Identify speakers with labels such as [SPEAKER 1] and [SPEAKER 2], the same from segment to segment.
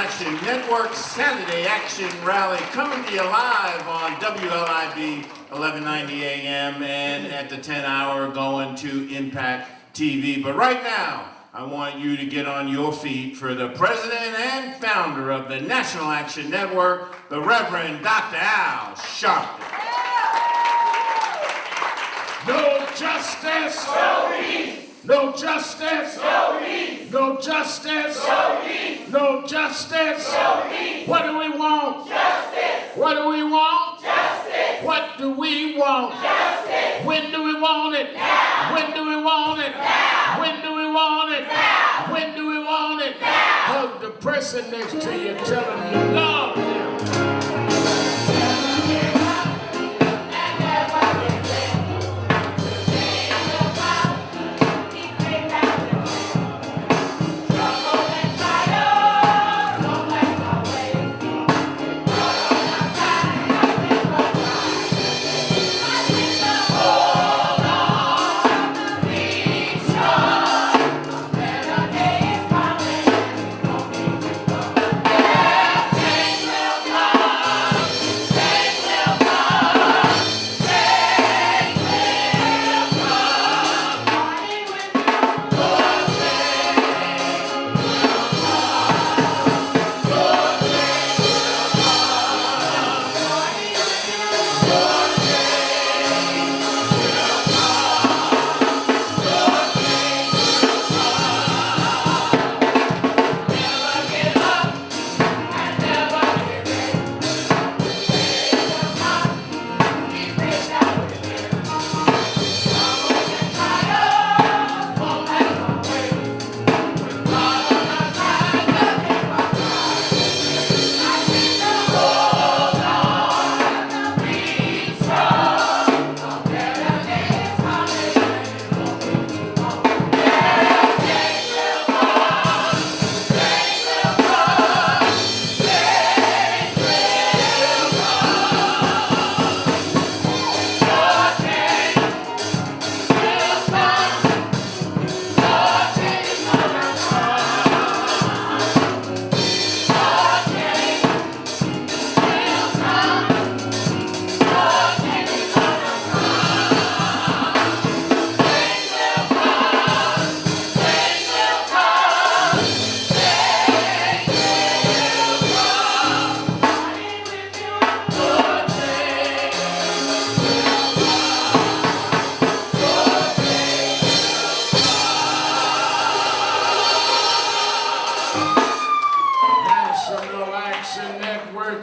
[SPEAKER 1] Action Network Saturday Action Rally coming to you live on WLIB 1190 AM and at the 10 hour going to Impact TV. But right now, I want you to get on your feet for the president and founder of the National Action Network, the Reverend Dr. Al Sharpton.
[SPEAKER 2] No justice,
[SPEAKER 3] no peace.
[SPEAKER 2] No justice,
[SPEAKER 3] no peace.
[SPEAKER 2] No justice,
[SPEAKER 3] no peace.
[SPEAKER 2] No justice,
[SPEAKER 3] no peace.
[SPEAKER 2] What do we want?
[SPEAKER 3] Justice.
[SPEAKER 2] What do we want?
[SPEAKER 3] Justice.
[SPEAKER 2] What do we want?
[SPEAKER 3] Justice.
[SPEAKER 2] When do we want it?
[SPEAKER 3] Now.
[SPEAKER 2] When do we want it?
[SPEAKER 3] Now.
[SPEAKER 2] When do we want it?
[SPEAKER 3] Now.
[SPEAKER 2] When do we want it?
[SPEAKER 3] Now.
[SPEAKER 2] Hug the person next to you, tell them you love them.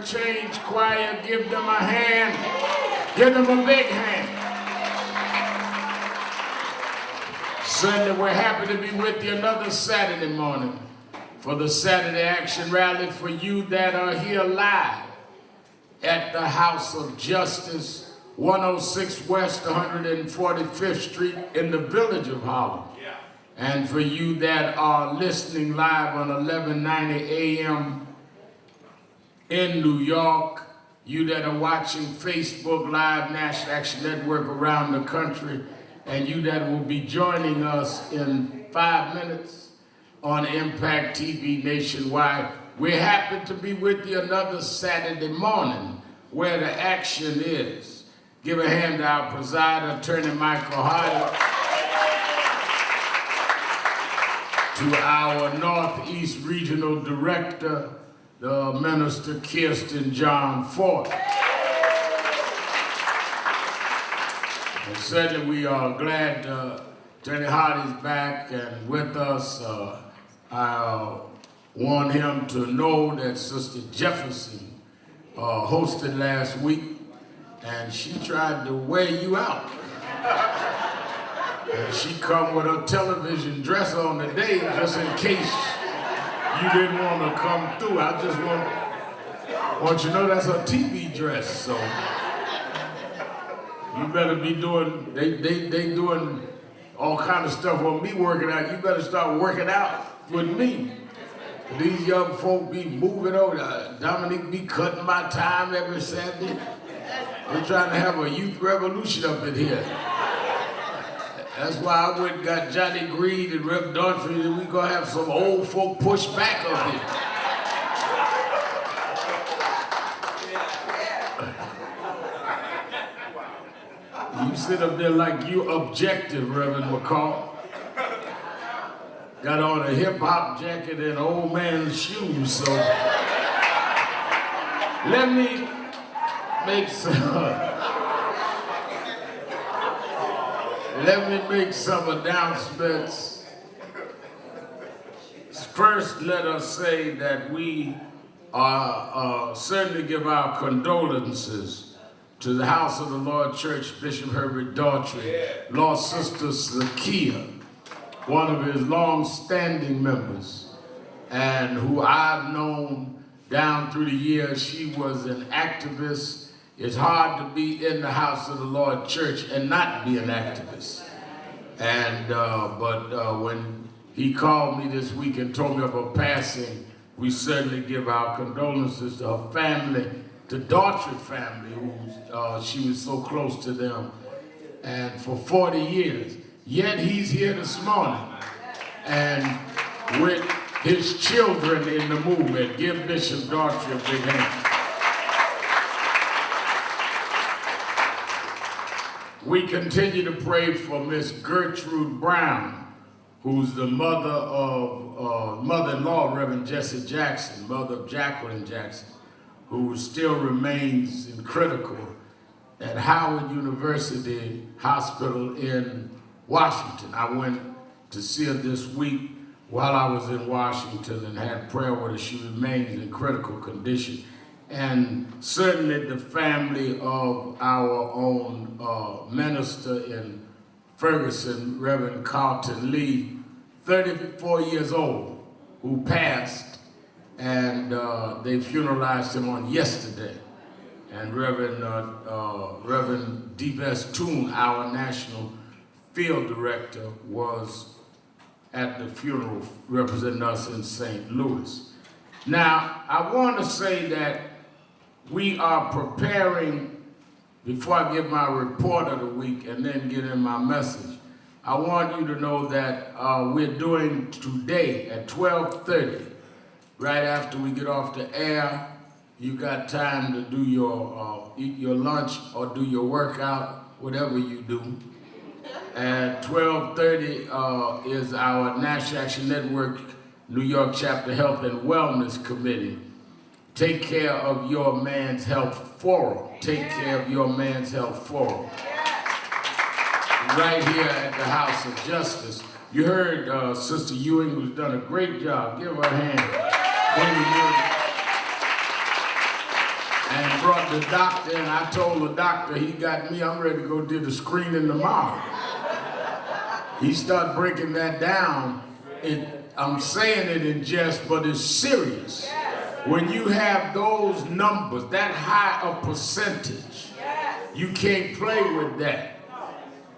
[SPEAKER 2] Change choir, give them a hand, give them a big hand. Sunday, we're happy to be with you another Saturday morning for the Saturday Action Rally for you that are here live at the House of Justice, 106 West 145th Street in the Village of Harlem. And for you that are listening live on 1190 AM in New York, you that are watching Facebook Live, National Action Network around the country, and you that will be joining us in 5 minutes on Impact TV nationwide. We're happy to be with you another Saturday morning where the action is. Give a hand to our presider, Attorney Michael Hardy, to our Northeast Regional Director, the Minister Kirsten John Ford. And certainly we are glad Attorney Hardy's back and with us. I want him to know that Sister Jefferson hosted last week and she tried to wear you out. And she come with her television dress on today just in case you didn't want to come through. I just want you to know that's a TV dress, so you better be doing, they doing all kind of stuff on me working out. You better start working out with me. These young folk be moving over. Dominique be cutting my time every Saturday. We're trying to have a youth revolution up in here. That's why I went and got Johnny Green and Rev. Dunphy, and we gonna have some old folk push back up here. sit up there like you objective, Reverend McCall. Got on a hip-hop jacket and old man's shoes, so let me make some announcements. First, let us say that we certainly give our condolences to the House of the Lord Church, Bishop Herbert Daughtry, lost Sister Zakia, one of his long-standing members, and who I've known down through the years. She was an activist. It's hard to be in the House of the Lord Church and not be an activist. And but when he called me this week and told me of her passing, we certainly give our condolences to her family, to Daughtry family, who she was so close to them, and for 40 years. Yet he's here this morning, and with his children in the movement. Give Bishop Daughtry a big hand. We continue to pray for Miss Gertrude Brown, who's the mother-in-law of Reverend Jesse Jackson, mother of Jacqueline Jackson, who still remains in critical at Howard University Hospital in Washington. I went to see her this week while I was in Washington and had prayer with her. She remains in critical condition. And certainly the family of our own minister in Ferguson, Reverend Carlton Lee, 34 years old, who passed, and they funeralized him on yesterday. And Reverend D.S. Toon, our national field director, was at the funeral representing us in St. Louis. Now, I want to say that we are preparing, before I give my report of the week and then get in my message, I want you to know that we're doing today at 12:30, right after we get off the air. You got time to do your, eat your lunch or do your workout, whatever you do. At 12:30 is our National Action Network New York Chapter Health and Wellness Committee. Take Care of Your Man's Health Forum. Take Care of Your Man's Health Forum. Right here at the House of Justice. You heard Sister Ewing, who's done a great job. Give her a hand. And brought the doctor, and I told the doctor, he got me, I'm ready to go do the screening tomorrow. He started breaking that down. I'm saying it in jest, but it's serious. When you have those numbers, that high a percentage, you can't play with that.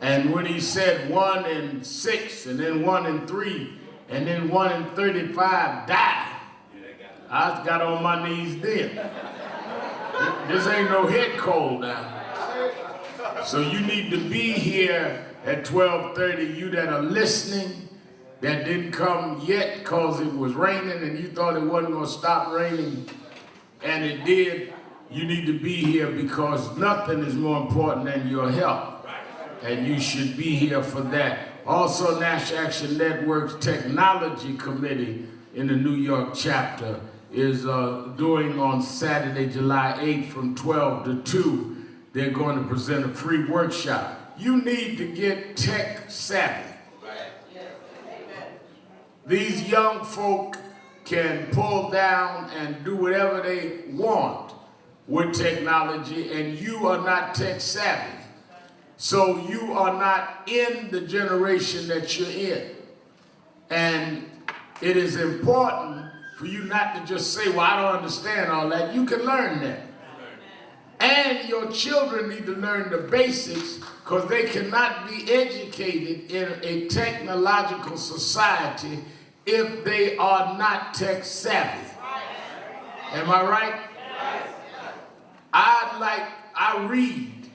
[SPEAKER 2] And when he said 1 in 6, and then 1 in 3, and then 1 in 35 die, I got on my knees then. This ain't no head cold now. So you need to be here at 12:30. You that are listening, that didn't come yet because it was raining and you thought it wasn't going to stop raining, and it did, you need to be here because nothing is more important than your health. And you should be here for that. Also, National Action Network's Technology Committee in the New York chapter is doing on Saturday, July 8th from 12 to 2. They're going to present a free workshop. You need to get tech savvy. These young folk can pull down and do whatever they want with technology, and you are not tech savvy. So you are not in the generation that you're in. And it is important for you not to just say, well, I don't understand all that. You can learn that. And your children need to learn the basics because they cannot be educated in a technological society if they are not tech savvy. Am I right? I read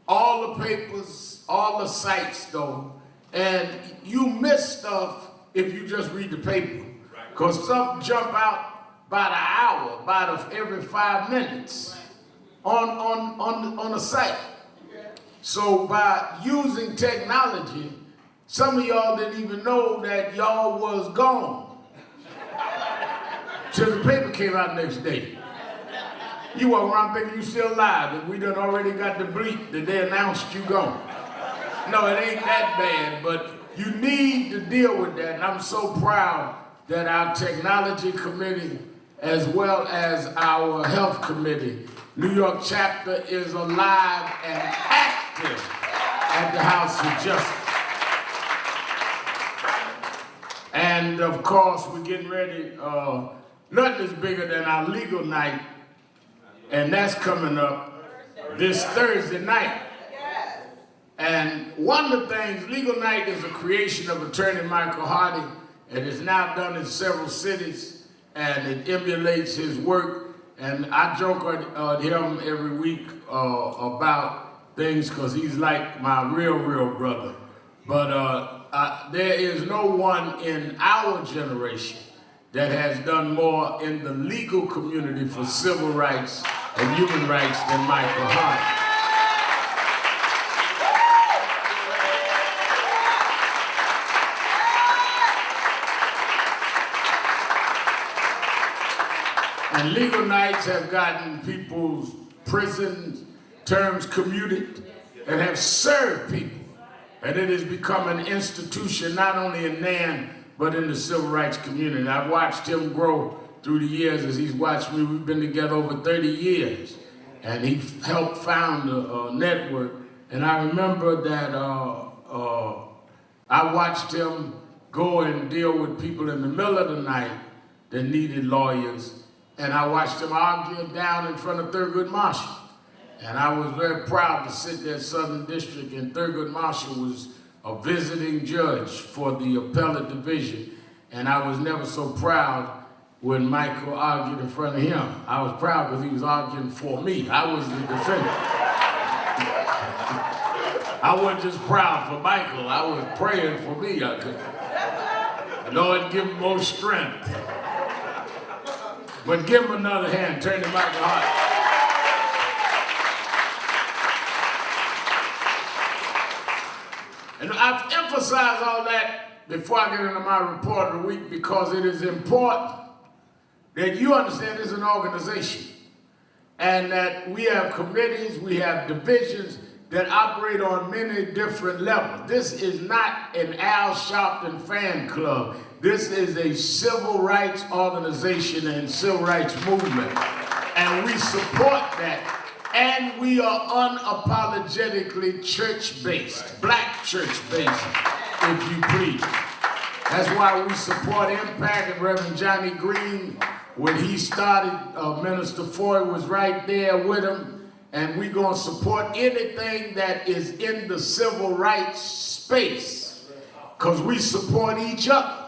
[SPEAKER 2] all the papers, all the sites though, and you miss stuff if you just read the paper. Because some jump out about an hour, about every 5 minutes on the site. So by using technology, some of y'all didn't even know that y'all was gone till the paper came out next day. You walk around thinking you still alive, and we done already got the bleep that they announced you gone. No, it ain't that bad, but you need to deal with that, and I'm so proud that our technology committee, as well as our health committee, New York chapter, is alive and active at the House of Justice. And of course, we're getting ready, nothing is bigger than our legal night, and that's coming up this Thursday night. And one of the things, legal night is a creation of attorney Michael Hardy, and it's now done in several cities, and it emulates his work. And I joke on him every week about things because he's like my real brother. But there is no one in our generation that has done more in the legal community for civil rights and human rights than Michael Hardy. And legal nights have gotten people's prison terms commuted and have served people. And it has become an institution not only in NAN, but in the civil rights community. I've watched him grow through the years as he's watched me. We've been together over 30 years. And he helped found a network. And I remember that I watched him go and deal with people in the middle of the night that needed lawyers. And I watched him argue down in front of Thurgood Marshall. And I was very proud to sit there in Southern District, and Thurgood Marshall was a visiting judge for the appellate division. And I was never so proud when Michael argued in front of him. I was proud because he was arguing for me. I was the defendant. I wasn't just proud for Michael, I was praying for me. Lord, give him more strength. But give him another hand, turn to Michael Hart. And I've emphasized all that before I get into my report of the week because it is important that you understand this is an organization and that we have committees, we have divisions that operate on many different levels. This is not an Al Sharpton fan club. This is a civil rights organization and civil rights movement. And we support that. And we are unapologetically church-based, black church-based, if you please. That's why we support Impact, and Reverend Johnny Green, when he started, Minister Foy was right there with him, and we're going to support anything that is in the civil rights space, because we support each other.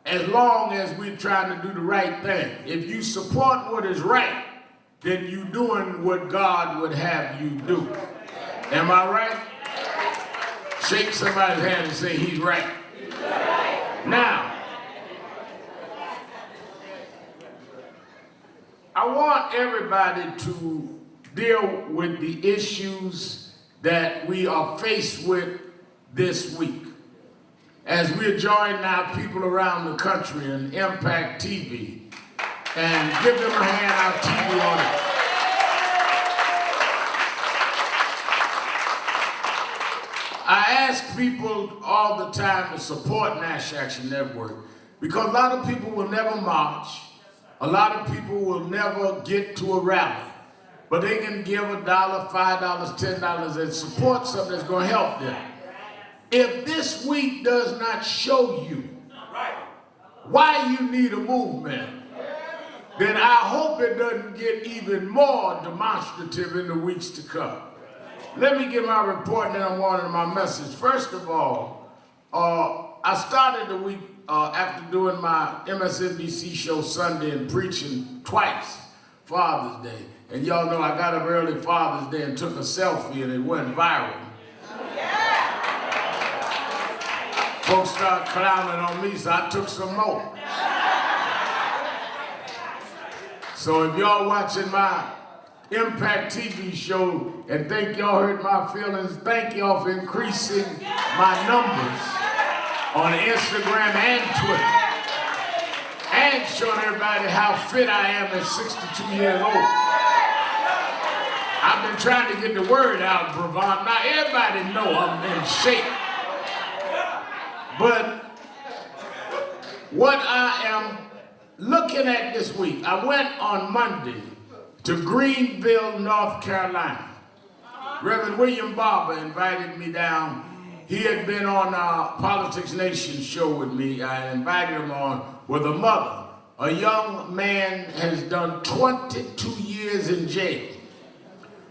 [SPEAKER 2] As long as we're trying to do the right thing. If you support what is right, then you're doing what God would have you do. Am I right? Shake somebody's hand and say, he's right. Now, I want everybody to deal with the issues that we are faced with this week. As we're joining now people around the country and Impact TV, and give them a hand, our TV on it. I ask people all the time to support Nash Action Network because a lot of people will never march. A lot of people will never get to a rally. But they can give $1, $5, $10 and support something that's going to help them. If this week does not show you why you need a movement, then I hope it doesn't get even more demonstrative in the weeks to come. Let me give my report and then I'm on to my message. First of all, I started the week after doing my MSNBC show Sunday and preaching twice, Father's Day. And y'all know I got up early Father's Day and took a selfie and it went viral. Folks started clowning on me, so I took some more. So if y'all watching my Impact TV show, and thank y'all hurt my feelings. Thank y'all for increasing my numbers on Instagram and Twitter, and showing everybody how fit I am at 62 years old. I've been trying to get the word out, Brevon. Now everybody know I'm in shape. But what I am looking at this week, I went on Monday to Greenville, North Carolina. Reverend William Barber invited me down. He had been on Politics Nation show with me. I invited him on with a mother. A young man has done 22 years in jail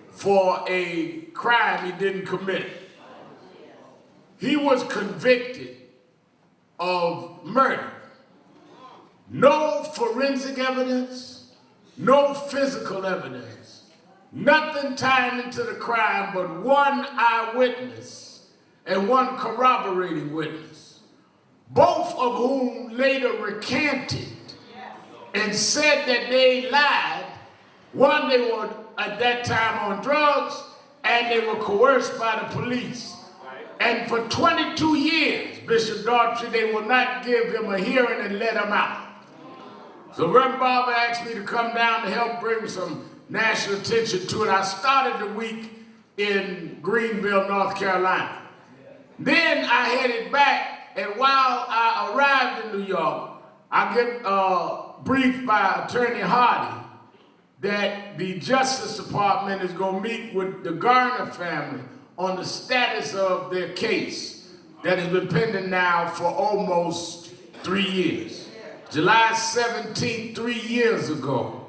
[SPEAKER 2] for a crime he didn't commit. He was convicted of murder. No forensic evidence, no physical evidence, nothing tying into the crime but one eyewitness and one corroborating witness, both of whom later recanted and said that they lied. One, they were at that time on drugs, and they were coerced by the police. And for 22 years, Bishop Daughtry, they will not give him a hearing and let him out. So Reverend Barber asked me to come down to help bring some national attention to it. I started the week in Greenville, North Carolina. Then I headed back, and while I arrived in New York, I get briefed by Attorney Hardy that the Justice Department is going to meet with the Garner family on the status of their case that has been pending now for almost 3 years. July 17th, 3 years ago,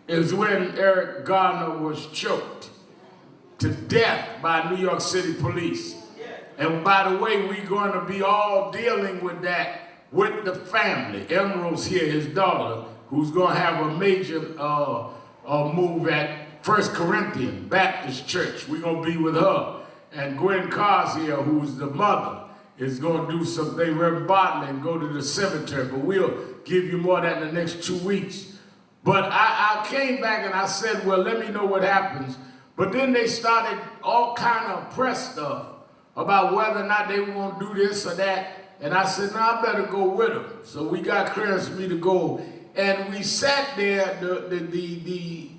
[SPEAKER 2] is when Eric Garner was choked to death by New York City police. And by the way, we're going to be all dealing with that with the family. Emerald's here, his daughter, who's going to have a major move at 1 Corinthian Baptist Church. We're going to be with her. And Gwen Carr's here, who's the mother, is going to do something, Reverend Bartley, and go to the cemetery. But we'll give you more of that in the next 2 weeks. But I came back and I said, well, let me know what happens. But then they started all kind of press stuff about whether or not they were going to do this or that. And I said, no, I better go with them. So we got clearance for me to go. And we sat there, the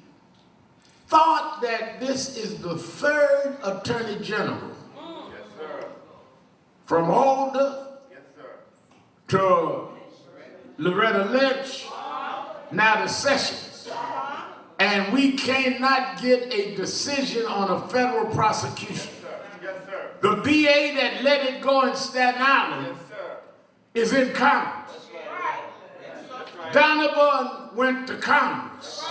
[SPEAKER 2] thought that this is the third Attorney General.
[SPEAKER 4] Yes, sir.
[SPEAKER 2] From Holder
[SPEAKER 4] Yes, sir.
[SPEAKER 2] to Loretta Lynch, now to Sessions. And we cannot get a decision on a federal prosecution.
[SPEAKER 4] Yes, sir.
[SPEAKER 2] The VA that let it go in Staten Island
[SPEAKER 4] Yes, sir.
[SPEAKER 2] is in Congress.
[SPEAKER 4] That's right.
[SPEAKER 2] Donovan went to Congress.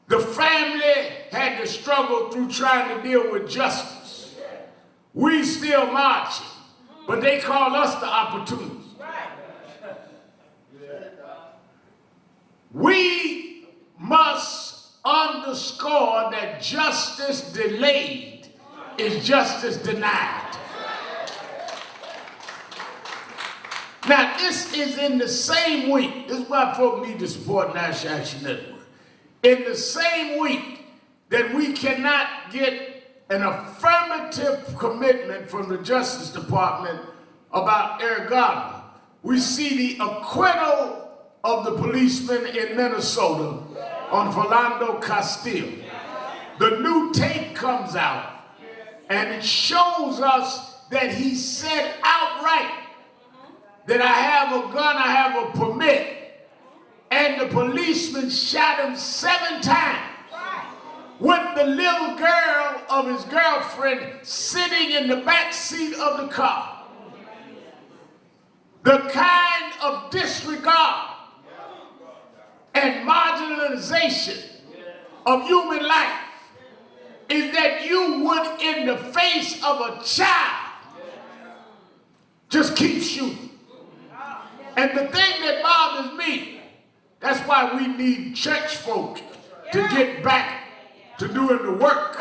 [SPEAKER 2] The family had to struggle through trying to deal with justice. We still marching, but they call us the opportunists. We must underscore that justice delayed is justice denied. Now, this is in the same week. This is why folks need to support National Action Network. In the same week that we cannot get an affirmative commitment from the Justice Department about Eric Garner, we see the acquittal of the policeman in Minnesota on Philando Castile. The new tape comes out, and it shows us that he said outright that I have a gun, I have a permit, and the policeman shot him 7 times with the little girl of his girlfriend sitting in the back seat of the car. The kind of disregard and marginalization of human life is that you would, in the face of a child, just keep shooting. And the thing that bothers me, that's why we need church folk to get back to doing the work.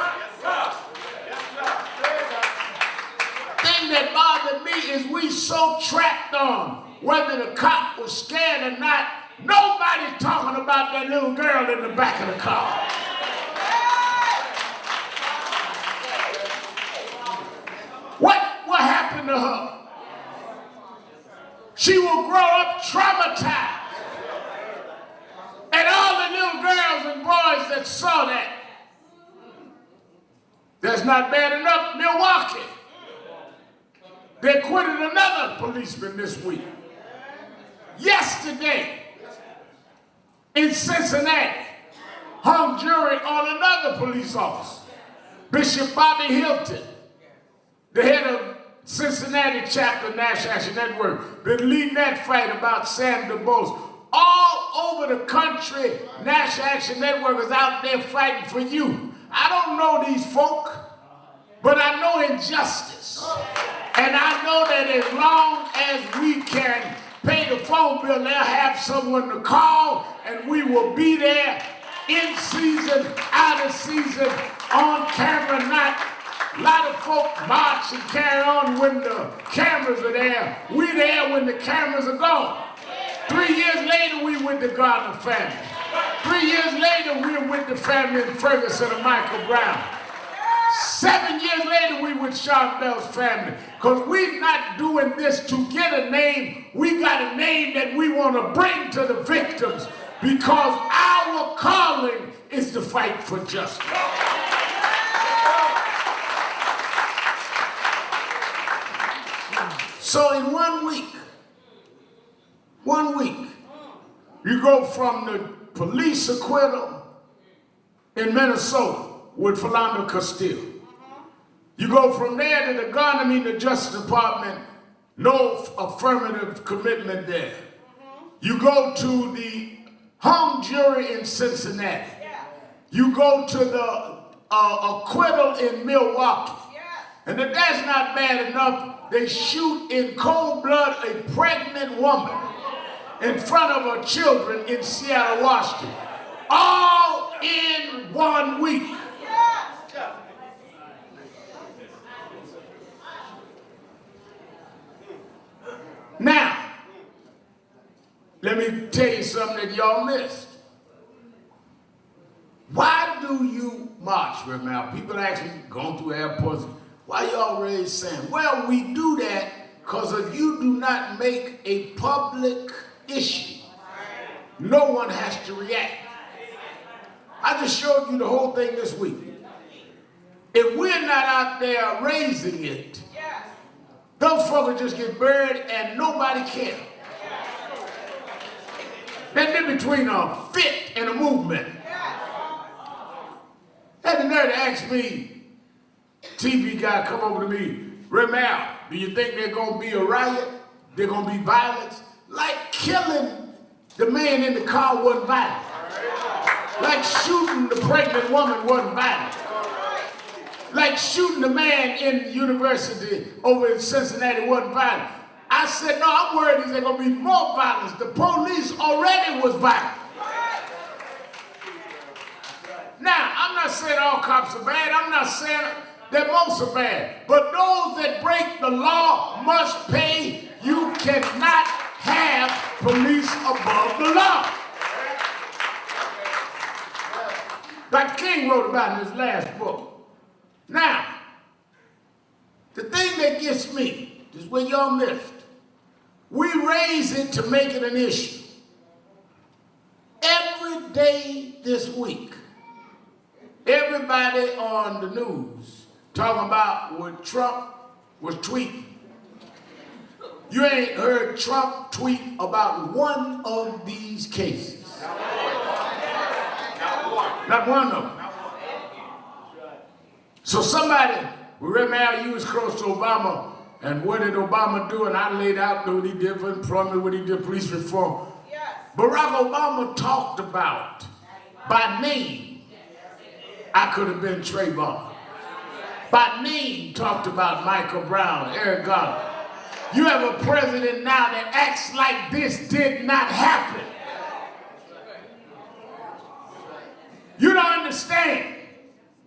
[SPEAKER 2] Thing that bothered me is we so trapped on whether the cop was scared or not. Nobody's talking about that little girl in the back of the car. her. She will grow up traumatized. And all the little girls and boys that saw that, that's not bad enough. Milwaukee, they acquitted another policeman this week. Yesterday, in Cincinnati, hung jury on another police officer, Bishop Bobby Hilton, the head of Cincinnati chapter National Action Network, been leading that fight about Sam DuBose. All over the country, National Action Network is out there fighting for you. I don't know these folk, but I know injustice. And I know that as long as we can pay the phone bill, they'll have someone to call, and we will be there in season, out of season, on camera, not a lot of folk march and carry on when the cameras are there. We there when the cameras are gone. 3 years later, we with the Gardner family. 3 years later, we're with the family in Ferguson and Michael Brown. 7 years later, we with Sean Bell's family. Because we're not doing this to get a name. We got a name that we want to bring to the victims because our calling is to fight for justice. So in 1 week, you go from the police acquittal in Minnesota with Philando Castile. You go from there to the Gardner, the Justice Department, no affirmative commitment there. You go to the hung jury in Cincinnati. You go to the acquittal in Milwaukee. And if that's not bad enough, they shoot in cold blood a pregnant woman in front of her children in Seattle, Washington. All in 1 week. Now, let me tell you something that y'all missed. Why do you march, Remal? People ask me, going through airports, why y'all raise sand? Well, we do that because if you do not make a public issue, no one has to react. I just showed you the whole thing this week. If we're not out there raising it, those folks just get buried and nobody cares. That's in between a fit and a movement. Had the nerve to ask me, TV guy come over to me, Remal, do you think there's going to be a riot? There's going to be violence? Like killing the man in the car wasn't violent. Like shooting the pregnant woman wasn't violent. Like shooting the man in the university over in Cincinnati wasn't violent. I said, no, I'm worried there's going to be more violence. The police already was violent. Now, I'm not saying all cops are bad. I'm not saying that most are bad. But those that break the law must pay. You cannot have police above the law. Dr. King wrote about in his last book. Now, the thing that gets me is what y'all missed. We raise it to make it an issue. Every day this week, everybody on the news talking about what Trump was tweeting. You ain't heard Trump tweet about one of these cases. Not one of them. So somebody, Remal, you was close to Obama, and what did Obama do? And I laid out what he did for employment, what he did police reform. Barack Obama talked about, by name, I could have been Trayvon. By name, talked about Michael Brown, Eric Garner. You have a president now that acts like this did not happen. You don't understand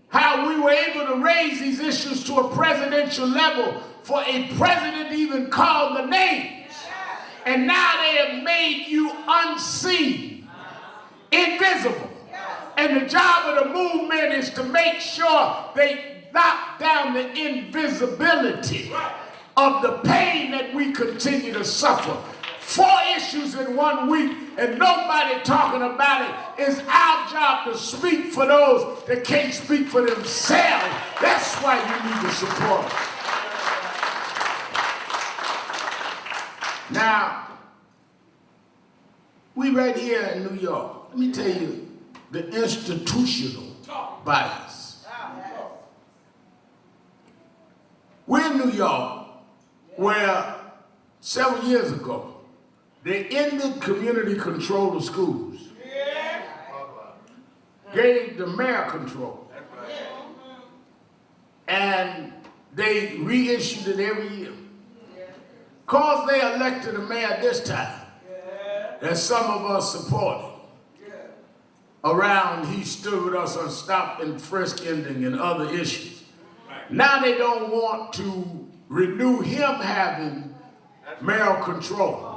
[SPEAKER 2] how we were able to raise these issues to a presidential level for a president to even call the names. And now they have made you unseen, invisible. And the job of the movement is to make sure they knock down the invisibility of the pain that we continue to suffer. 4 issues in 1 week and nobody talking about it. It's our job to speak for those that can't speak for themselves. That's why you need to support us. Now, we right here in New York. Let me tell you the institutional bias. We're in New York where several years ago, they ended community control of schools. Gave the mayor control. And they reissued it every year. Because they elected a mayor this time that some of us supported. Around, he stood with us on stop and frisk ending and other issues. Now they don't want to renew him having mayoral control.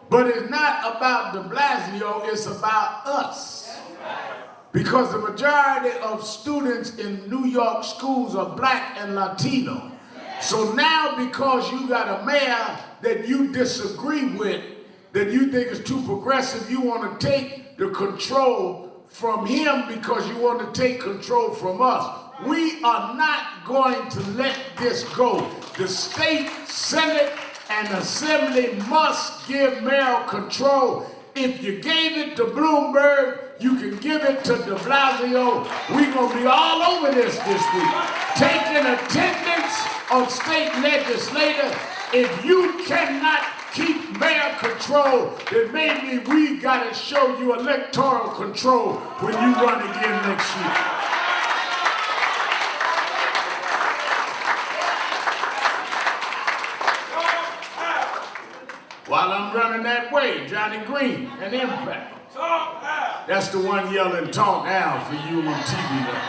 [SPEAKER 2] But it's not about de Blasio, it's about us. Because the majority of students in New York schools are black and Latino. So now because you got a mayor that you disagree with, that you think is too progressive, you want to take the control from him because you want to take control from us. We are not going to let this go. The state, Senate, and Assembly must give mayoral control. If you gave it to Bloomberg, you can give it to de Blasio. We're going to be all over this week. Taking attendance of state legislators. If you cannot keep mayor control, then maybe we got to show you electoral control when you run again next year. While I'm running that way, Johnny Green and Impact. That's the one yelling "Talk Al" for you on TV now.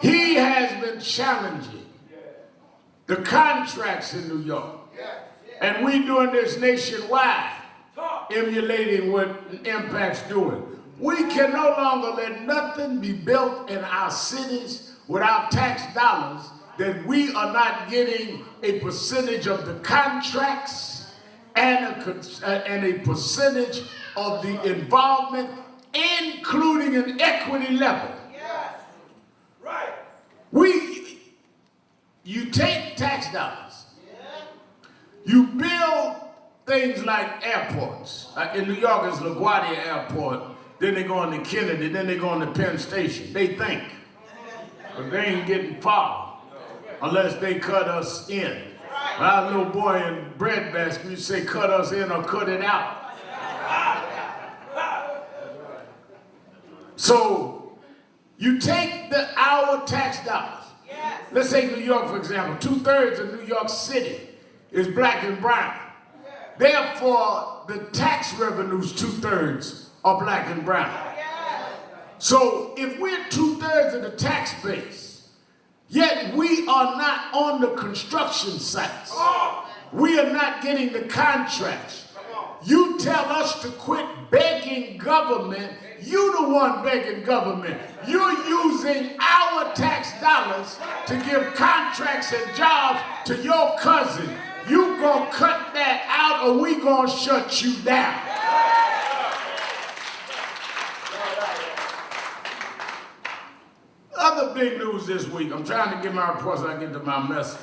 [SPEAKER 2] He has been challenging the contracts in New York. And we doing this nationwide, emulating what Impact's doing. We can no longer let nothing be built in our cities without tax dollars that we are not getting a percentage of the contracts and a percentage of the involvement, including an equity level.
[SPEAKER 3] Yes. Right.
[SPEAKER 2] You take tax dollars, you build things like airports. In New York, it's LaGuardia Airport, then they go into Kennedy, then they go into Penn Station. They think, but they ain't getting far unless they cut us in. When I was a little boy in breadbasket, you say cut us in or cut it out. So you take our tax dollars.
[SPEAKER 3] Yes.
[SPEAKER 2] Let's take New York, for example. 2/3 of New York City is black and brown. Therefore, the tax revenues, 2/3 are black and brown. So if we're 2/3 of the tax base, yet we are not on the construction sites, we are not getting the contracts. You tell us to quit begging government. You the one begging government. You're using our tax dollars to give contracts and jobs to your cousin. You gonna cut that out or we gonna shut you down. Other big news this week, I'm trying to get my report so I get to my message,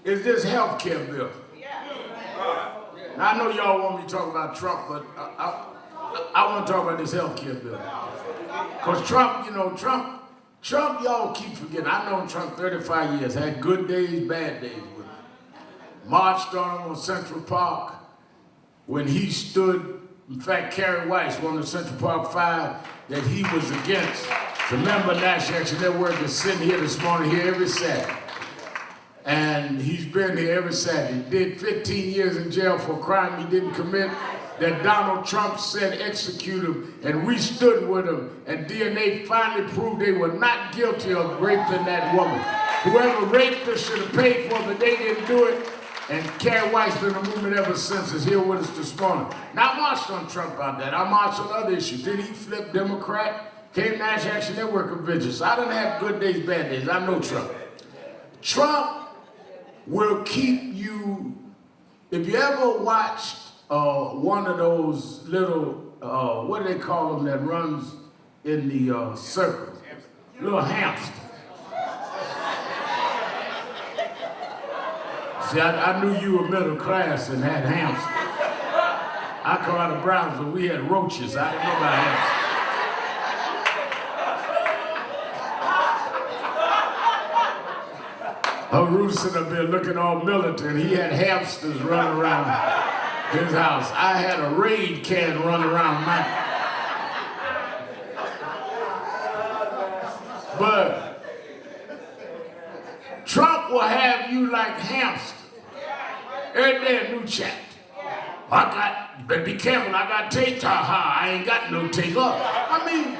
[SPEAKER 2] is this health care bill. Now, I know y'all want me to talk about Trump, but I want to talk about this health care bill. Because Trump, Trump, y'all keep forgetting. I've known Trump 35 years, had good days, bad days with him. Marched on him on Central Park when he stood, in fact, Kerry Weiss, one of the Central Park Five, that he was against. The member of National Action Network is sitting here this morning, here every Saturday. And he's been here every Saturday. He did 15 years in jail for a crime he didn't commit, that Donald Trump said execute him, and we stood with him, and DNA finally proved they were not guilty of raping that woman. Whoever raped her should have paid for it, but they didn't do it. And Kerry Weiss been a movement ever since, is here with us this morning. Now I marched on Trump about that. I marched on other issues. Did he flip Democrat? Came National Action Network convention. So I done had good days, bad days. I know Trump. Trump will keep you, if you ever watched one of those little, what do they call them that runs in the circle? Little hamster. See, I knew you were middle class and had hamsters. I come out of Brownsville, we had roaches. I didn't know about hamsters. Haru sitting up there looking all militant. He had hamsters running around his house. I had a Raid can run around mine. But Trump will have you like hamster. Every day a new chapter. Better be careful, I got tape. I ain't got no tape. I mean,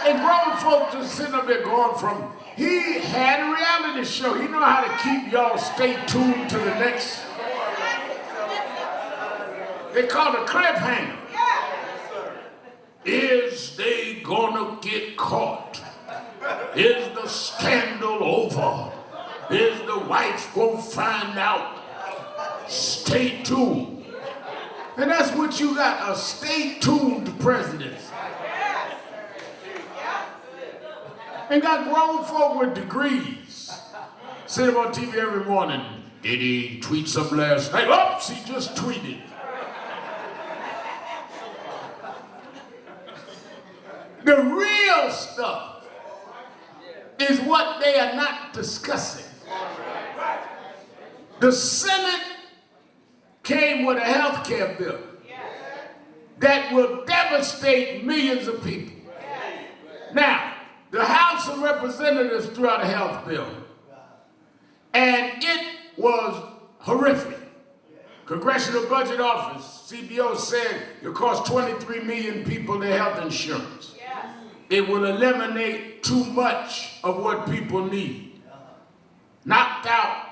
[SPEAKER 2] and grown folks just sitting up there going from, he had a reality show. He know how to keep y'all stay tuned to the next. They call it a cliffhanger. Is they gonna get caught? Is the scandal over? Is the wife gonna find out? Stay tuned. And that's what you got, a stay tuned presidency. And got grown folk with degrees. Sit on TV every morning. Did he tweet something last night? Oops, he just tweeted. The real stuff is what they are not discussing. The Senate came with a health care bill that will devastate millions of people. Now, the House of Representatives threw out a health bill, and it was horrific. Congressional Budget Office, CBO, said it cost 23 million people their health insurance. It will eliminate too much of what people need. Knocked out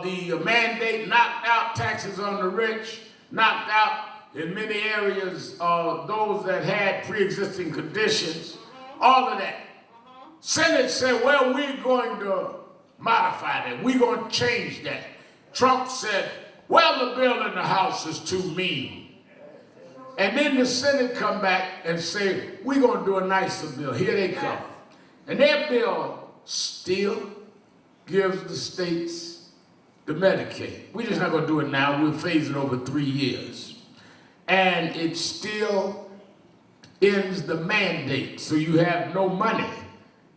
[SPEAKER 2] the mandate, knocked out taxes on the rich, knocked out in many areas those that had pre-existing conditions, all of that. Senate said, well, we're going to modify that. We're going to change that. Trump said, well, the bill in the House is too mean. And then the Senate come back and say, we're going to do a nicer bill. Here they come. And their bill still gives the states the Medicaid. We're just not going to do it now. We'll phase it over 3 years. And it still ends the mandate. So you have no money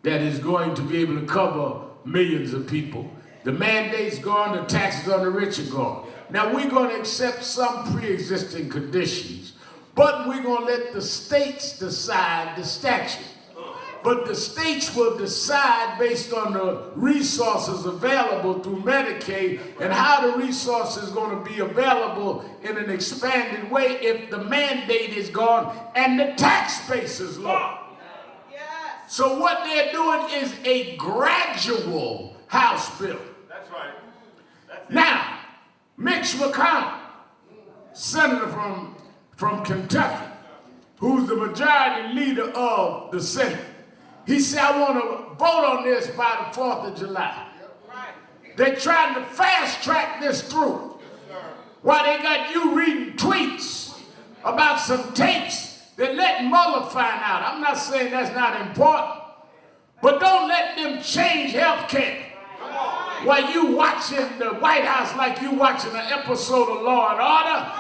[SPEAKER 2] that is going to be able to cover millions of people. The mandate's gone, the taxes on the rich are gone. Now we're going to accept some pre-existing conditions, but we're going to let the states decide the statute. But the states will decide based on the resources available through Medicaid and how the resources is going to be available in an expanded way if the mandate is gone and the tax base is low. So what they're doing is a gradual House bill.
[SPEAKER 4] That's right. That's it.
[SPEAKER 2] Now, Mitch McConnell, senator from Kentucky, who's the majority leader of the Senate, he said, I want to vote on this by the 4th of July. They're trying to fast track this through. While they got you reading tweets about some tapes that let Mueller find out. I'm not saying that's not important, but don't let them change health care while you watching the White House like you watching an episode of Law and Order.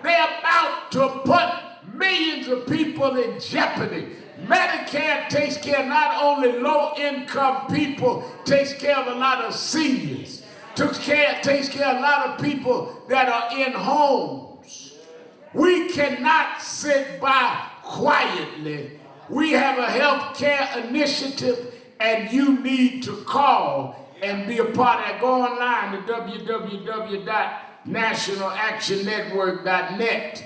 [SPEAKER 2] They're about to put millions of people in jeopardy. Medicare takes care of not only low-income people, takes care of a lot of seniors, takes care of a lot of people that are in homes. We cannot sit by quietly. We have a health care initiative, and you need to call and be a part of it. Go online to www.nationalactionnetwork.net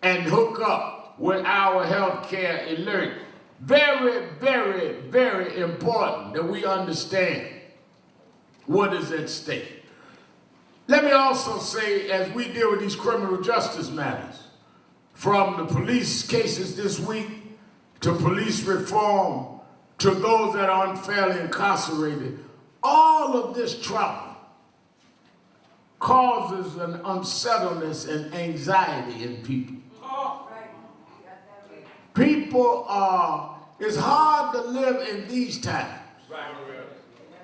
[SPEAKER 2] and hook up with our health care alert. Very, very, very important that we understand what is at stake. Let me also say, as we deal with these criminal justice matters, from the police cases this week to police reform, to those that are unfairly incarcerated, all of this trouble causes an unsettledness and anxiety in people. People it's hard to live in these times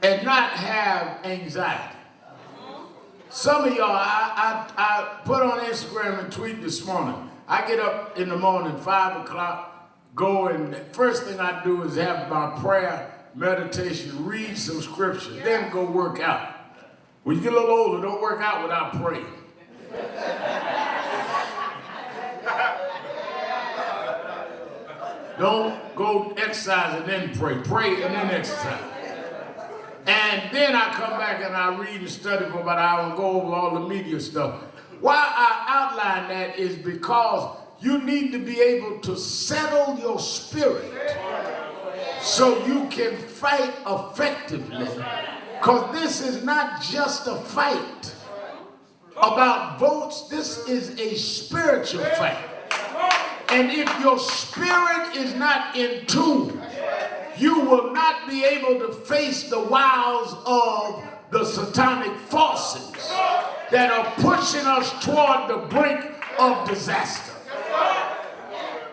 [SPEAKER 2] and not have anxiety. Some of y'all, I put on Instagram and tweet this morning. I get up in the morning, 5 o'clock, go, and the first thing I do is have my prayer, meditation, read some scripture, then go work out. When you get a little older, don't work out without praying. Don't go exercise and then pray. Pray and then exercise. And then I come back and I read and study for about an hour and go over all the media stuff. Why I outline that is because you need to be able to settle your spirit so you can fight effectively. Because this is not just a fight about votes. This is a spiritual fight. And if your spirit is not in tune, you will not be able to face the wiles of the satanic forces that are pushing us toward the brink of disaster.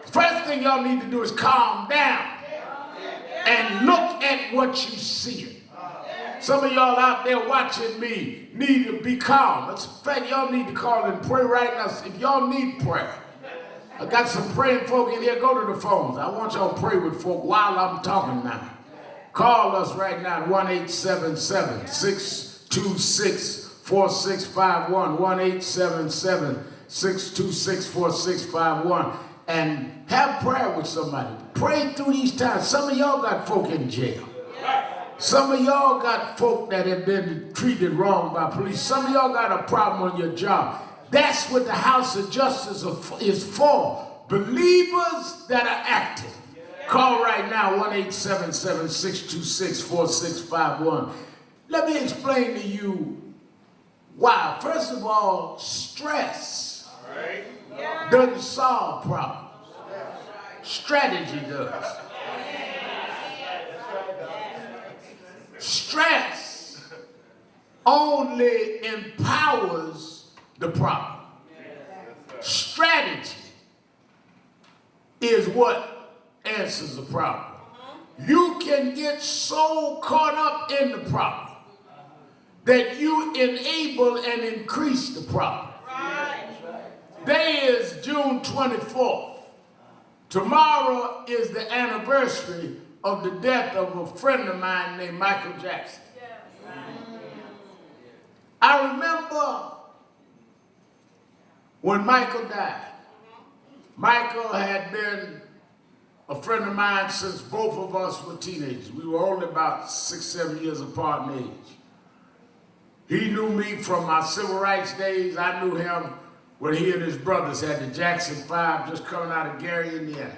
[SPEAKER 2] First thing y'all need to do is calm down and look at what you see. Some of y'all out there watching me need to be calm. In fact, y'all need to call and pray right now. If y'all need prayer, I got some praying folk in here. Go to the phones. I want y'all to pray with folk while I'm talking now. Call us right now at 1-877-626-4651, 1-877-626-4651, and have prayer with somebody. Pray through these times. Some of y'all got folk in jail. Some of y'all got folk that have been treated wrong by police. Some of y'all got a problem on your job. That's what the House of Justice is for. Believers that are active. Call right now, 1-877-626-4651. Let me explain to you why. First of all, stress doesn't solve problems. Strategy does. Stress only empowers the problem. Strategy is what answers the problem. You can get so caught up in the problem that you enable and increase the problem. Today is June 24th. Tomorrow is the anniversary of the death of a friend of mine named Michael Jackson. I remember when Michael died. Michael had been a friend of mine since both of us were teenagers. We were only about 6-7 years apart in age. He knew me from my civil rights days. I knew him when he and his brothers had the Jackson 5 just coming out of Gary, Indiana.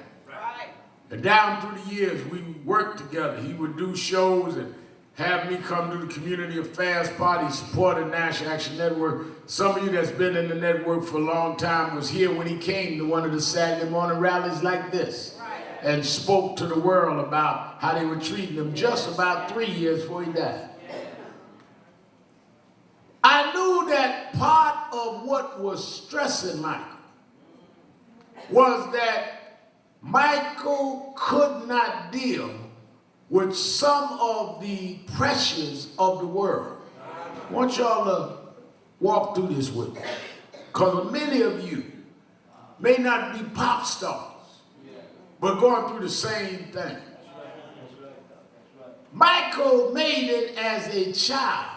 [SPEAKER 2] And down through the years, we worked together. He would do shows and have me come to the community affairs party, supporting National Action Network. Some of you that's been in the network for a long time was here when he came to one of the Saturday morning rallies like this and spoke to the world about how they were treating him just about 3 years before he died. I knew that part of what was stressing Michael was that Michael could not deal with some of the pressures of the world. I want y'all to walk through this with me, because many of you may not be pop stars, but going through the same thing. Michael made it as a child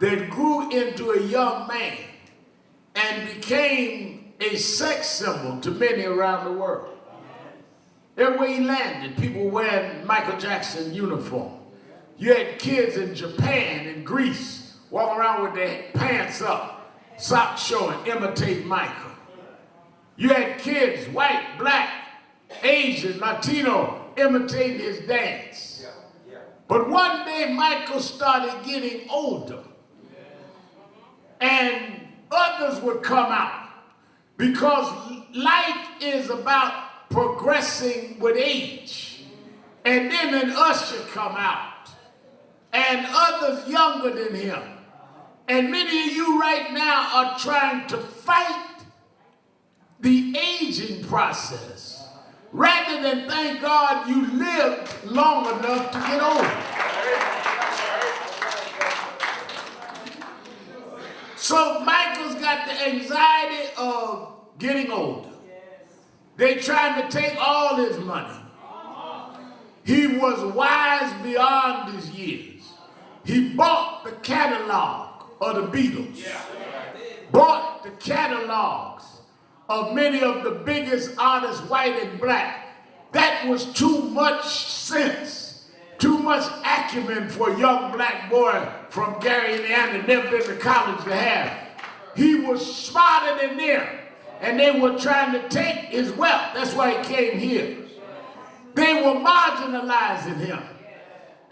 [SPEAKER 2] that grew into a young man and became a sex symbol to many around the world. Everywhere he landed, people wearing Michael Jackson uniform. You had kids in Japan and Greece walking around with their pants up, socks showing, imitate Michael. You had kids, white, black, Asian, Latino, imitating his dance. But one day Michael started getting older, and others would come out, because life is about progressing with age. And then an usher come out, and others younger than him. And many of you right now are trying to fight the aging process rather than thank God you lived long enough to get older. So Michael's got the anxiety of getting older. They trying to take all his money. He was wise beyond his years. He bought the catalog of the Beatles. Bought the catalogs of many of the biggest artists, white and black. That was too much sense, too much acumen for a young black boy from Gary, Indiana, never been to college to have. He was smarter than them, and they were trying to take his wealth. That's why he came here. They were marginalizing him.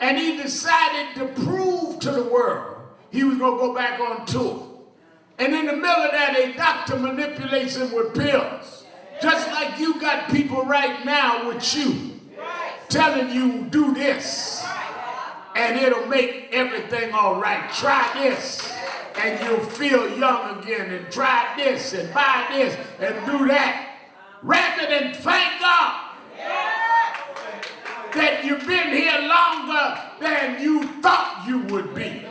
[SPEAKER 2] And he decided to prove to the world he was going to go back on tour. And in the middle of that, a doctor manipulates him with pills. Just like you got people right now with you telling you, do this, and it'll make everything all right. Try this, and you'll feel young again. And try this, and buy this, and do that. Rather than thank God that you've been here longer than you thought you would be.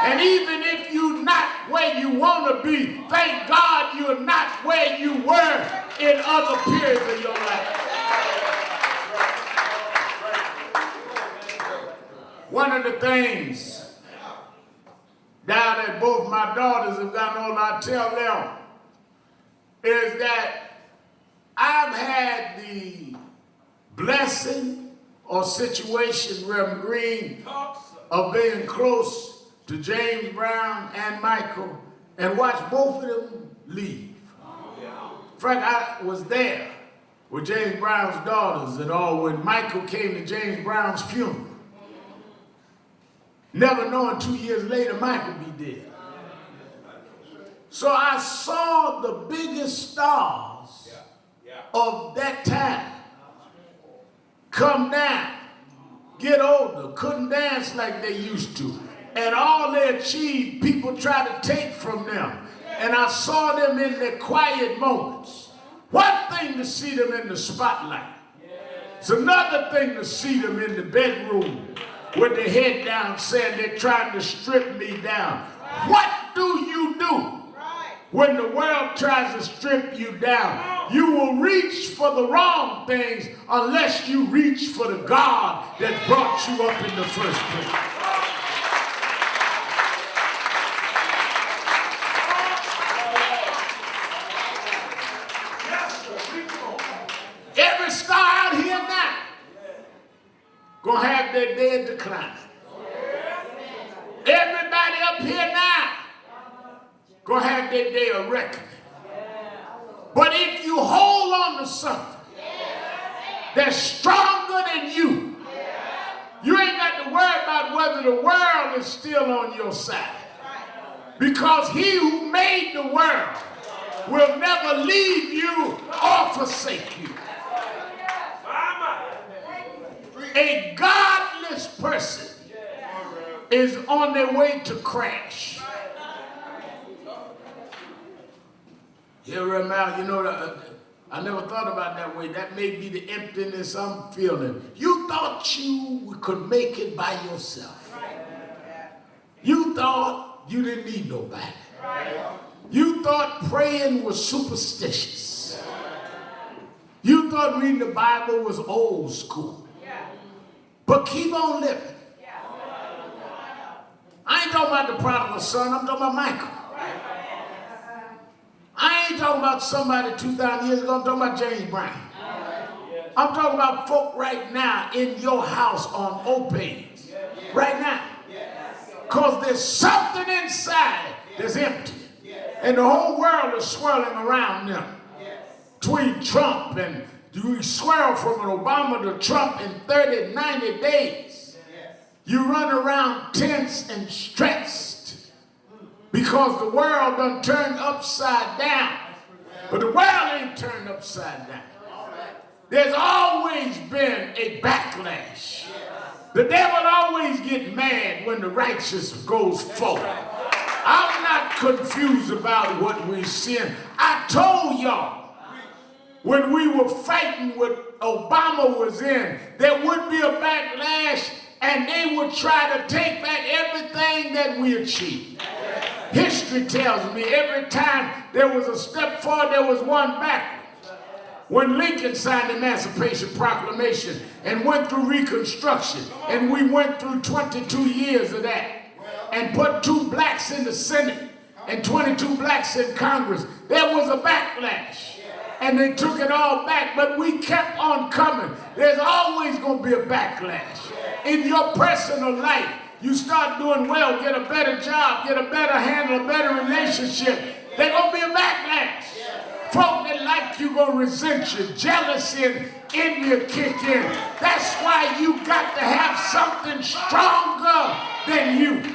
[SPEAKER 2] And even if you're not where you want to be, thank God you're not where you were in other periods of your life. One of the things now that both my daughters have gotten older, I tell them, is that I've had the blessing or situation, Reverend Green, of being close to James Brown and Michael and watch both of them leave. In fact, I was there with James Brown's daughters and all when Michael came to James Brown's funeral. Never knowing 2 years later Michael be dead. So I saw the biggest stars of that time come down, get older, couldn't dance like they used to. And all they achieved, people try to take from them. And I saw them in their quiet moments. One thing to see them in the spotlight. It's another thing to see them in the bedroom with their head down saying they're trying to strip me down. What do you do when the world tries to strip you down? You will reach for the wrong things unless you reach for the God that brought you up in the first place. Every star out here now gonna have their day of decline. Everybody up here now gonna have their day of reckoning. But if you hold on to something that's stronger than you, you ain't got to worry about whether the world is still on your side. Because he who made the world will never leave you or forsake you. A godless person is on their way to crash. You know, I never thought about it that way. That may be the emptiness I'm feeling. You thought you could make it by yourself. You thought you didn't need nobody. You thought praying was superstitious. You thought reading the Bible was old school. But keep on living. I ain't talking about the prodigal son, I'm talking about Michael. I ain't talking about somebody 2,000 years ago, I'm talking about James Brown. I'm talking about folk right now in your house on Opens. Right now. Because there's something inside that's empty. And the whole world is swirling around them. Between Trump and you swirl from an Obama to Trump in 30, 90 days. You run around tense and stressed because the world done turned upside down. But the world ain't turned upside down. There's always been a backlash. The devil always gets mad when the righteous goes forward. I'm not confused about what we're seeing. I told y'all when we were fighting what Obama was in, there would be a backlash and they would try to take back everything that we achieved. History tells me every time there was a step forward, there was one backwards. When Lincoln signed the Emancipation Proclamation and went through Reconstruction, and we went through 22 years of that, and put 2 blacks in the Senate and 22 blacks in Congress, there was a backlash. And they took it all back, but we kept on coming. There's always going to be a backlash. In your personal life, you start doing well, get a better job, get a better handle, a better relationship, there's going to be a backlash. Folk that like you going to resent you, jealousy and envy kick in. That's why you got to have something stronger than you.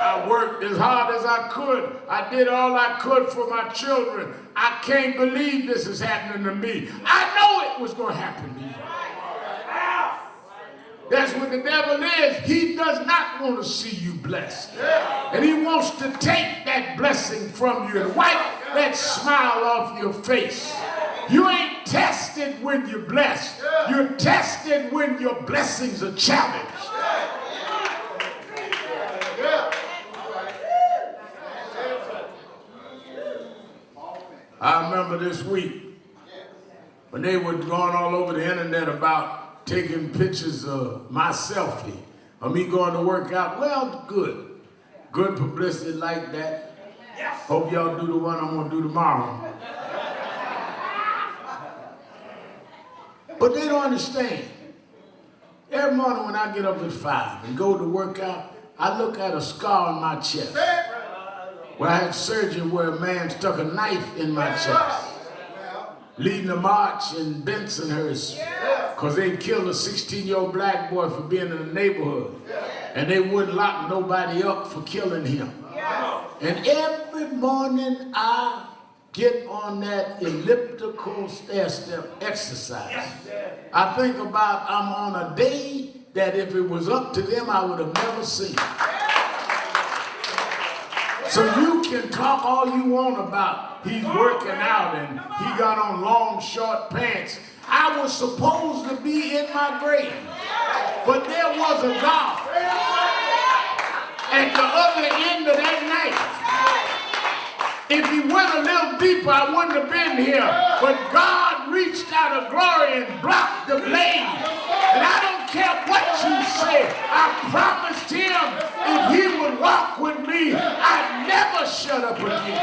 [SPEAKER 2] I worked as hard as I could. I did all I could for my children. I can't believe this is happening to me. I know it was going to happen to you. That's what the devil is. He does not want to see you blessed. And he wants to take that blessing from you and wipe that smile off your face. You ain't tested when you're blessed. You're tested when your blessings are challenged. I remember this week when they were going all over the internet about taking pictures of my selfie of me going to work out. Well, good. Good publicity like that. Hope y'all do the one I'm going to do tomorrow. But they don't understand. Every morning when I get up at 5 and go to work out, I look at a scar on my chest where I had surgery where a man stuck a knife in my chest, leading a march in Bensonhurst because they killed a 16-year-old black boy for being in the neighborhood, and they wouldn't lock nobody up for killing him. And every morning I get on that elliptical stair-step exercise. I think about I'm on a day that if it was up to them, I would have never seen. So you can talk all you want about he's working out and he got on long, short pants. I was supposed to be in my grave, but there was a God at the other end of that night. If he went a little deeper, I wouldn't have been here. But God reached out of glory and blocked the blade. And I don't care what you say. I promised him if he would walk with me, I'd never shut up again.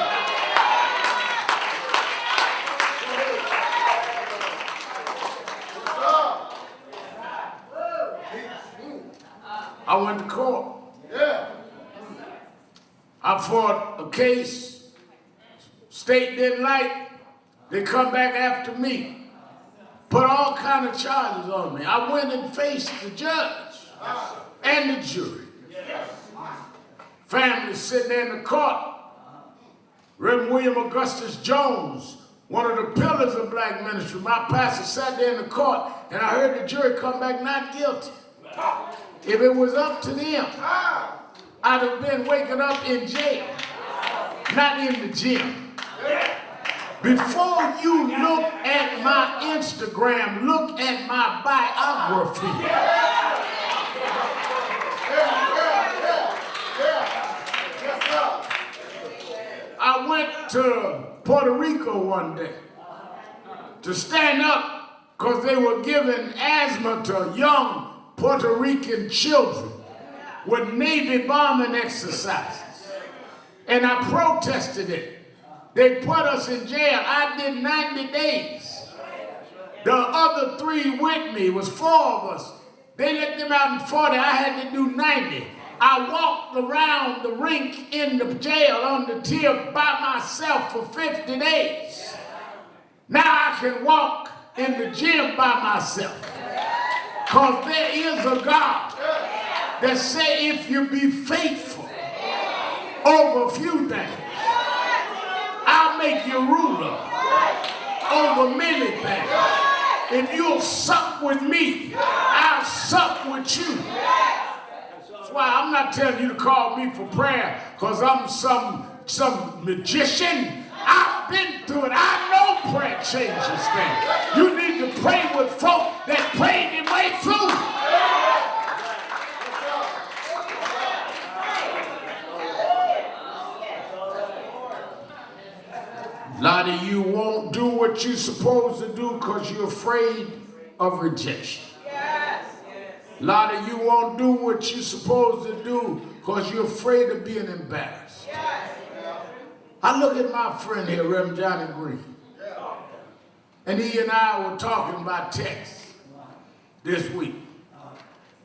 [SPEAKER 2] I went to court. I fought a case. State didn't like, they come back after me, put all kind of charges on me. I went and faced the judge and the jury. Family sitting there in the court. Reverend William Augustus Jones, one of the pillars of black ministry, my pastor sat there in the court and I heard the jury come back not guilty. If it was up to them, I'd have been waking up in jail, not in the gym. Before you look at my Instagram, look at my biography. I went to Puerto Rico one day to stand up because they were giving asthma to young Puerto Rican children with Navy bombing exercises. And I protested it. They put us in jail. I did 90 days. The other 3 with me, was 4 of us. They let them out in 40. I had to do 90. I walked around the rink in the jail on the tier by myself for 50 days. Now I can walk in the gym by myself. Because there is a God that say if you be faithful over a few things, make you ruler over many things. If you'll sup with me, I'll sup with you. That's why I'm not telling you to call me for prayer because I'm some magician. I've been through it. I know prayer changes things. You need to pray with folk that prayed their way through. A lot of you won't do what you're supposed to do because you're afraid of rejection. A lot of you won't do what you're supposed to do because you're afraid of being embarrassed. I look at my friend here, Reverend Johnny Green, and he and I were talking about text this week.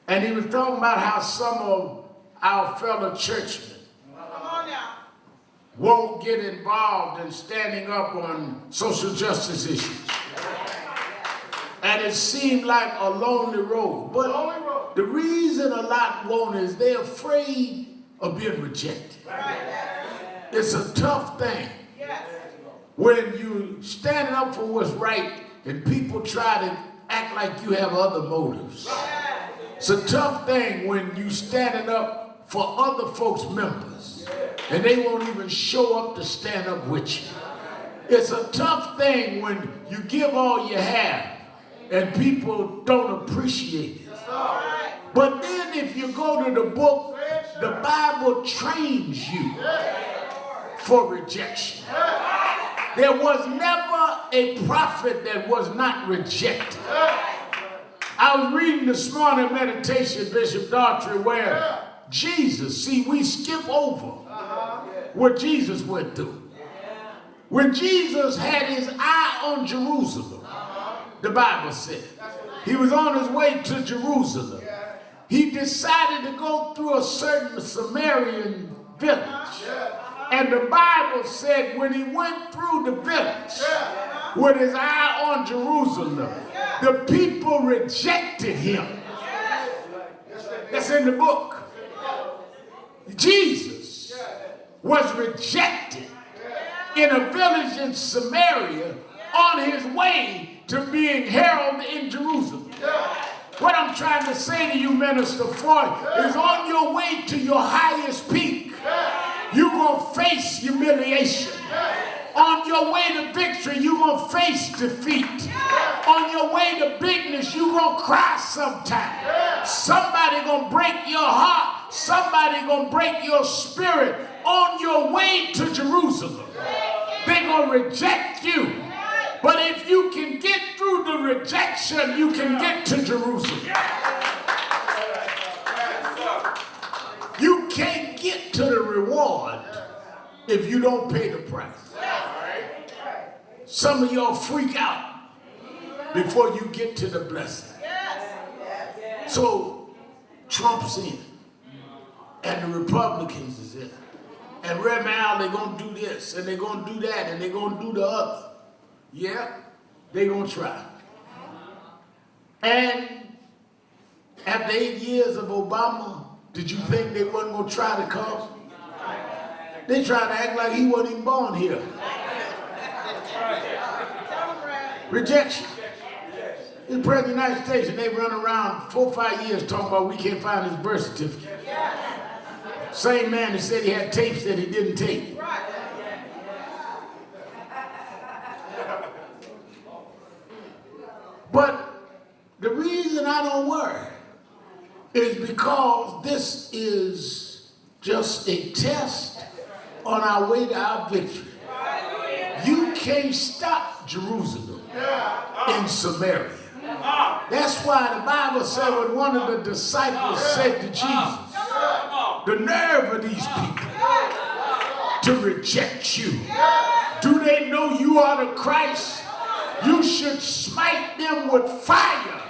[SPEAKER 2] And he was talking about how some of our fellow churchmen won't get involved in standing up on social justice issues. And it seemed like a lonely road. But the reason a lot won't is they're afraid of being rejected. It's a tough thing when you standing up for what's right and people try to act like you have other motives. It's a tough thing when you standing up for other folks' members and they won't even show up to stand up with you. It's a tough thing when you give all you have and people don't appreciate it. But then if you go to the book, the Bible trains you for rejection. There was never a prophet that was not rejected. I was reading this morning meditation, Bishop Daughtry, where Jesus, see, we skip over what Jesus went through. When Jesus had his eye on Jerusalem, the Bible said, he was on his way to Jerusalem. He decided to go through a certain Samaritan village. And the Bible said when he went through the village with his eye on Jerusalem, the people rejected him. That's in the book. Jesus was rejected in a village in Samaria on his way to being heralded in Jerusalem. What I'm trying to say to you, Minister Ford, is on your way to your highest peak, you're going to face humiliation. On your way to victory, you're going to face defeat. On your way to bigness, you're going to cry sometime. Somebody going to break your heart. Somebody going to break your spirit. On your way to Jerusalem, they're going to reject you. But if you can get through the rejection, you can get to Jerusalem. You can't get to the reward if you don't pay the price. Some of y'all freak out before you get to the blessing. So Trump's in, and the Republicans is in. And right now they're going to do this, and they're going to do that, and they're going to do the other. Yeah, they're going to try. And after 8 years of Obama, did you think they wasn't going to try to come? They tried to act like he wasn't even born here. Rejection. He's the president of the United States, and they run around 4 or 5 years talking about we can't find his birth certificate. Same man that said he had tapes that he didn't take. But the reason I don't worry is because this is just a test on our way to our victory. You can't stop Jerusalem in Samaria. That's why the Bible said when one of the disciples said to Jesus, the nerve of these people to reject you. Do they know you are the Christ? You should smite them with fire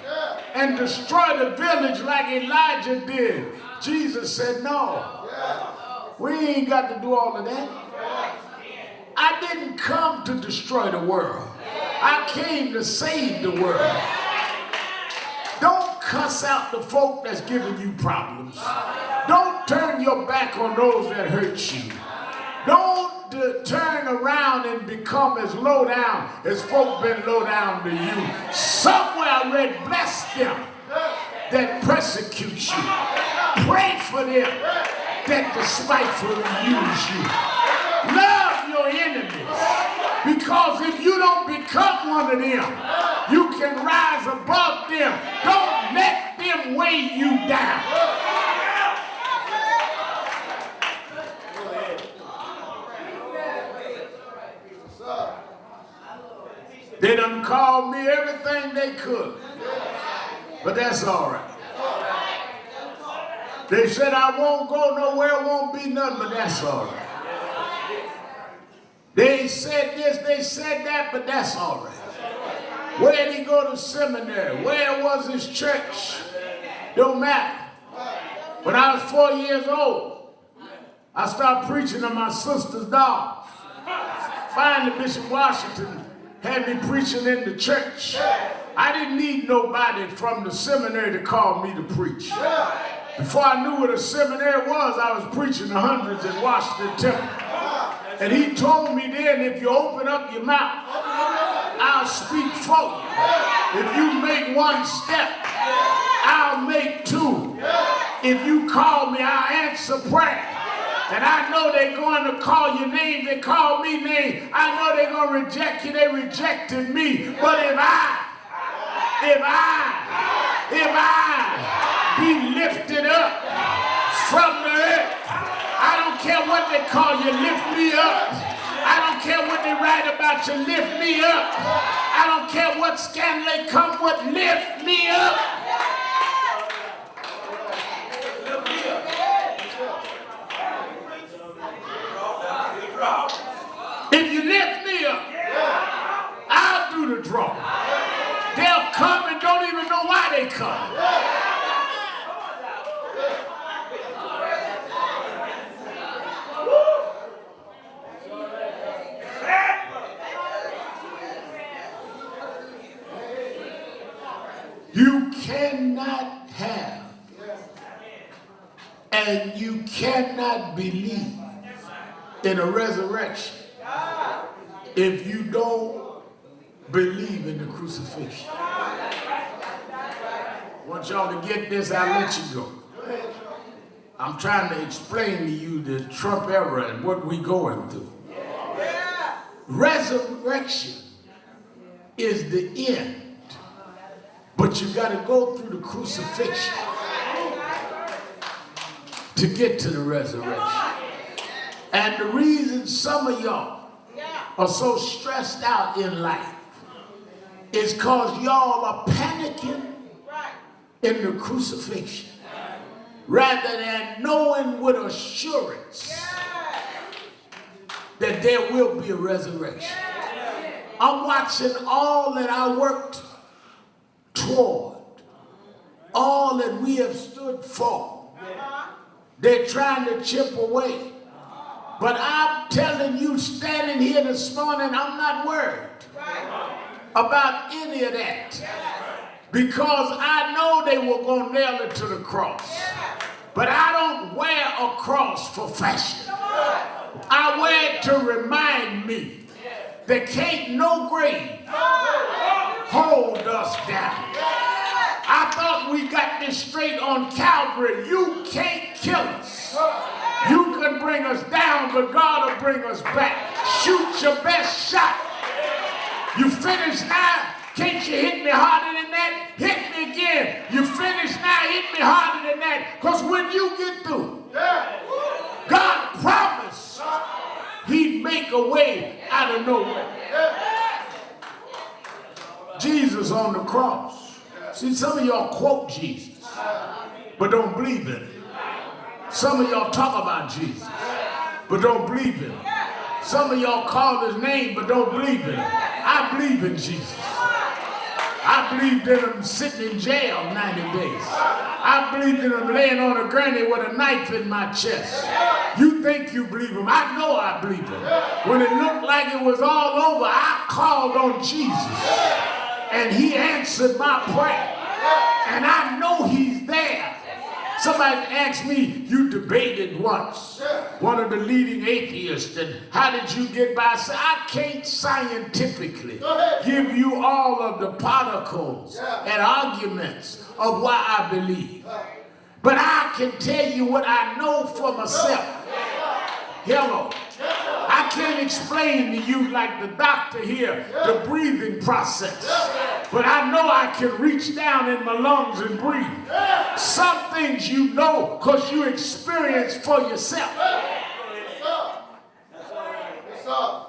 [SPEAKER 2] and destroy the village like Elijah did. Jesus said, no, we ain't got to do all of that. I didn't come to destroy the world. I came to save the world. Don't cuss out the folk that's giving you problems. Don't turn your back on those that hurt you. Don't to turn around and become as low down as folk been low down to you. Somewhere I read, bless them that persecute you. Pray for them that despitefully use you. Love your enemies, because if you don't become one of them, you can rise above them. Don't let them weigh you down. They done called me everything they could, but that's all right. They said I won't go nowhere, won't be nothing, but that's all right. They said this, they said that, but that's all right. Where did he go to seminary? Where was his church? Don't matter. When I was 4 years old, I started preaching to my sister's dogs. Finally, Bishop Washington had me preaching in the church. I didn't need nobody from the seminary to call me to preach. Before I knew what a seminary was, I was preaching to hundreds in Washington Temple. And he told me then, if you open up your mouth, I'll speak for you. If you make one step, I'll make two. If you call me, I'll answer prayer. And I know they're going to call your name. They call me name. I know they're going to reject you. They rejected me. But if I be lifted up from the earth, I don't care what they call you, lift me up. I don't care what they write about you, lift me up. I don't care what scandal they come with, lift me up. If you lift me up, I'll do the draw. They'll come and don't even know why they come. You cannot have and you cannot believe in a resurrection if you don't believe in the crucifixion. I want y'all to get this, I'll let you go. I'm trying to explain to you the Trump era and what we're going through. Resurrection is the end. But you got to go through the crucifixion to get to the resurrection. And the reason some of y'all are so stressed out in life is because y'all are panicking in the crucifixion rather than knowing with assurance that there will be a resurrection. I'm watching all that I worked toward, all that we have stood for. They're trying to chip away. But I'm telling you, standing here this morning, I'm not worried about any of that. Because I know they were going to nail it to the cross. But I don't wear a cross for fashion. I wear it to remind me that can't no grave hold us down. I thought we got this straight on Calvary. You can't kill us. You can bring us down, but God will bring us back. Shoot your best shot. You finished now? Can't you hit me harder than that? Hit me again. You finished now? Hit me harder than that. Because when you get through, God promised He'd make a way out of nowhere. Jesus on the cross. See, some of y'all quote Jesus, but don't believe in it. Some of y'all talk about Jesus, but don't believe in it. Some of y'all call His name, but don't believe in it. I believe in Jesus. I believed in Him sitting in jail 90 days. I believed in Him laying on a gurney with a knife in my chest. You think you believe Him. I know I believe Him. When it looked like it was all over, I called on Jesus. And He answered my prayer. And I know He's there. Somebody asked me, you debated once, one of the leading atheists, and how did you get by? I said, I can't scientifically give you all of the particles and arguments of why I believe. But I can tell you what I know for myself. Hello. I can't explain to you like the doctor here the breathing process. But I know I can reach down in my lungs and breathe. Some things you know because you experience for yourself.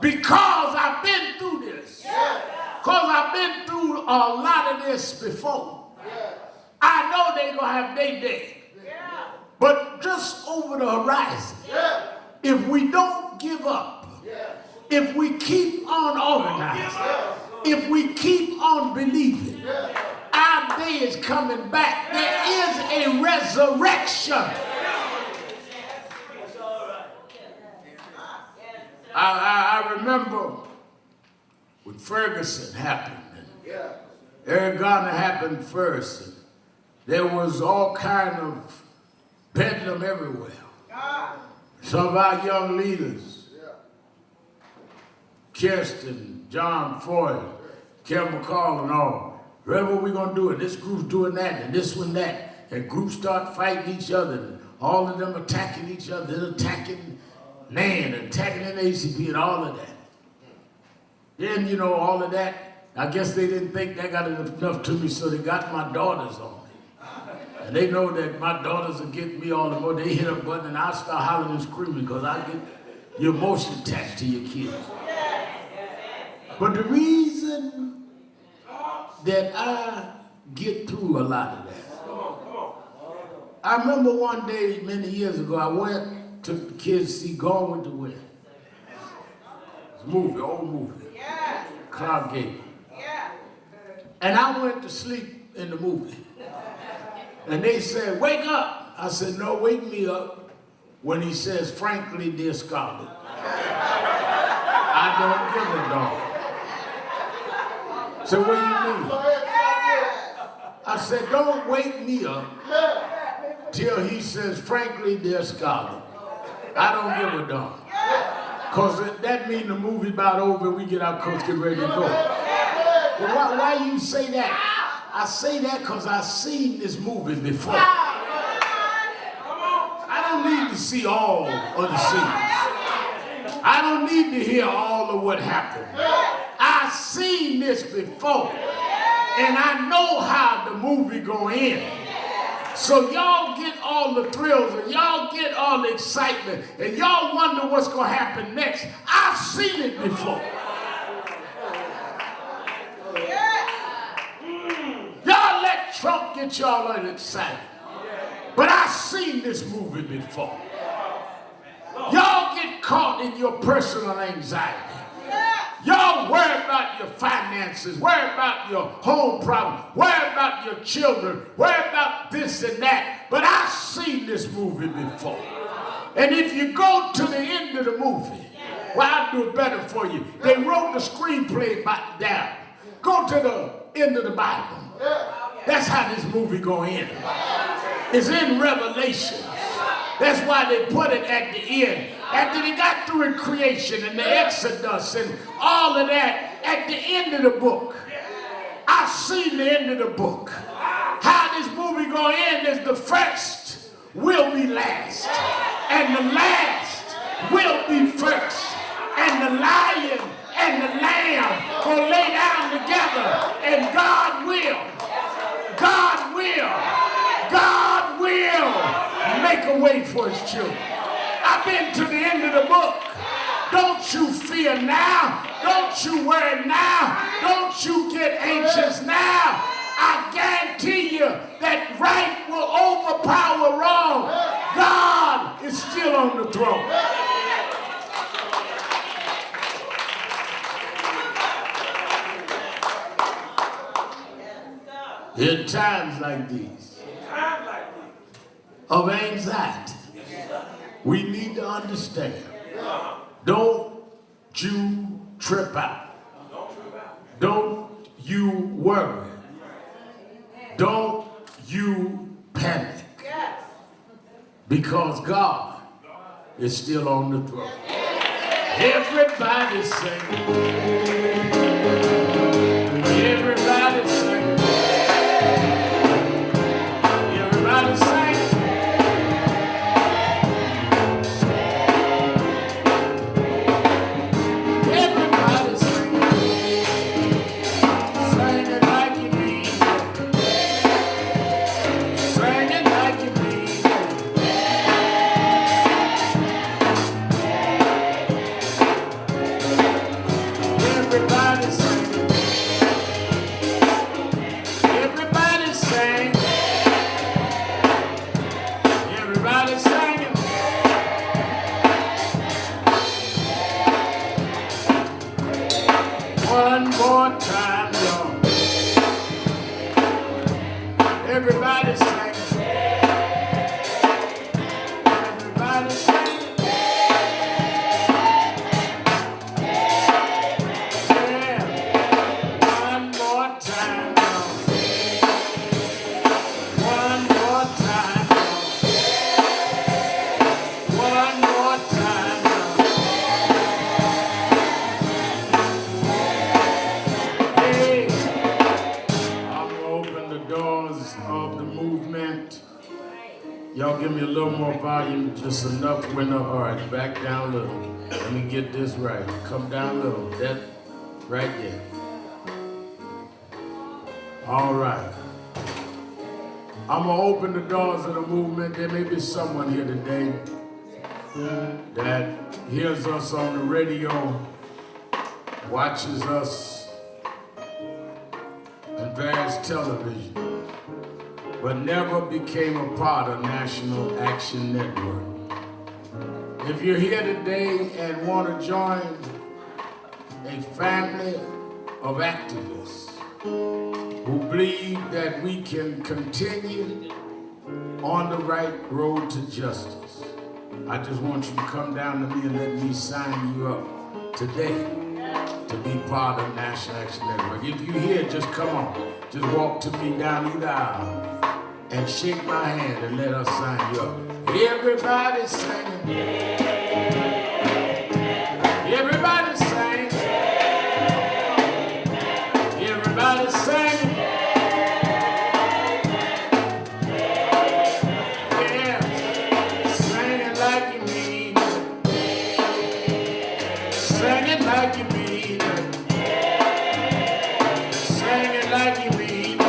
[SPEAKER 2] Because I've been through this. Because I've been through a lot of this before. I know they're going to have their day. But just over the horizon, if we don't give up, if we keep on organizing, if we keep on believing, our day is coming back. There is a resurrection. I remember when Ferguson happened, Eric Garner happened first, and there was all kind of bedlam everywhere. Some of our young leaders, Kirsten, John Ford, Kel McCall and all, remember what we're going to do, and this group's doing that, and this one that, and groups start fighting each other, and all of them attacking each other, attacking NAN, attacking NACP, and all of that. Then, you know, all of that, I guess they didn't think that got enough to me, so they got my daughters on me. And they know that my daughters will get me all the more. They hit a button and I'll start hollering and screaming because I get your emotion attached to your kids. But the reason that I get through a lot of that, I remember one day many years ago, I went to the kids to see Gone with the Wind. It's a movie, old movie. Clark Gable. And I went to sleep in the movie. And they said, wake up. I said, no, wake me up when he says, frankly, dear Scarlett, I don't give a dog. So what do you mean? I said, don't wake me up till he says, frankly, dear Scarlett, I don't give a dog. Because that means the movie about over and we get our coach get ready to go. Well, why you say that? I say that because I've seen this movie before. I don't need to see all of the scenes. I don't need to hear all of what happened. I've seen this before. And I know how the movie go in. So y'all get all the thrills and y'all get all the excitement and y'all wonder what's going to happen next. I've seen it before. Y'all let Trump get y'all excited. But I've seen this movie before. Y'all get caught in your personal anxiety. Y'all worry about your finances, worry about your home problem, worry about your children, worry about this and that. But I've seen this movie before. And if you go to the end of the movie, well, I'll do it better for you. They wrote the screenplay down. Go to the end of the Bible. That's how this movie go in. It's in Revelation. That's why they put it at the end. After they got through in creation and the Exodus and all of that, at the end of the book, I've seen the end of the book. How this movie go in is the first will be last, and the last will be first, and the lion and the lamb will lay down together, and God will make a way for his children. I've been to the end of the book. Don't you fear now. Don't you worry now. Don't you get anxious now. I guarantee you that right will overpower wrong. God is still on the throne. In times like these, of anxiety, we need to understand. Don't you trip out. Don't you worry. Don't you panic. because God is still on the throne. Everybody sing. Everybody sing. Everybody sing. Everybody sing. Sing it like you mean it. Sing it like you mean it. Everybody sing. Everybody sing. Everybody singing. One more time, y'all. Everybody singing. Everybody singing. Yeah. One more time, y'all. One more time, y'all. One more time, y'all. Hey, I'm gonna open the doors of the movement. Y'all give me a little more volume, just enough window. All right, back down a little. Let me get this right. Come down a little. That right there. All right. I'm gonna open the doors of the movement. There may be someone here today that hears us on the radio, watches us in various television, but never became a part of National Action Network. If you're here today and want to join a family of activists who believe that we can continue on the right road to justice, I just want you to come down to me and let me sign you up today to be part of National Action Network. If you're here, just come on. Just walk to me down either aisle and shake my hand and let us sign you up. Everybody singing. Everybody sing. Everybody sing. Yeah. Sing it like you mean it. Sing it like you mean it. Sing it like you mean it.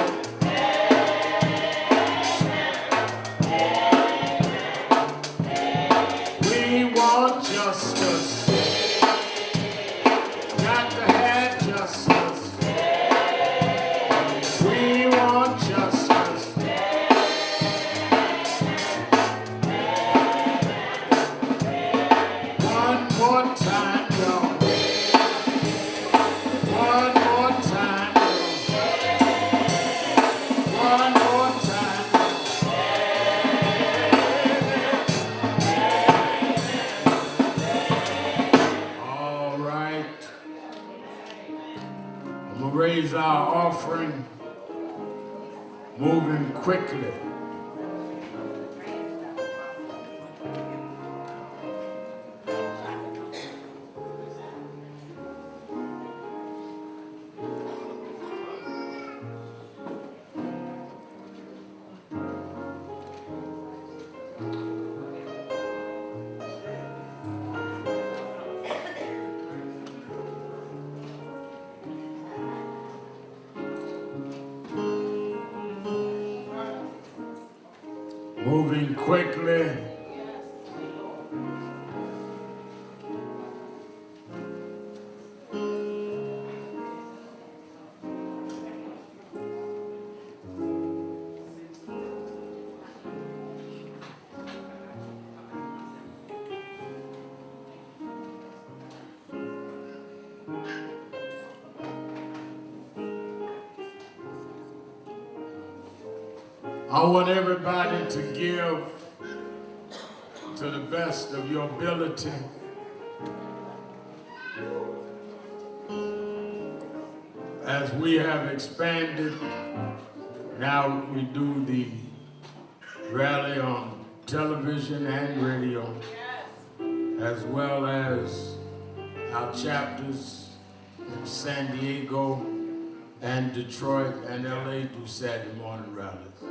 [SPEAKER 2] We want justice. Got to have justice. We want justice. One more time, y'all. One more time, y'all. One more time. All right. I'm gonna raise our offering, moving quickly. Moving quickly. I want everybody to give to the best of your ability. As we have expanded, now we do the rally on television and radio, as well as our chapters in San Diego and Detroit and LA do Saturday morning rallies.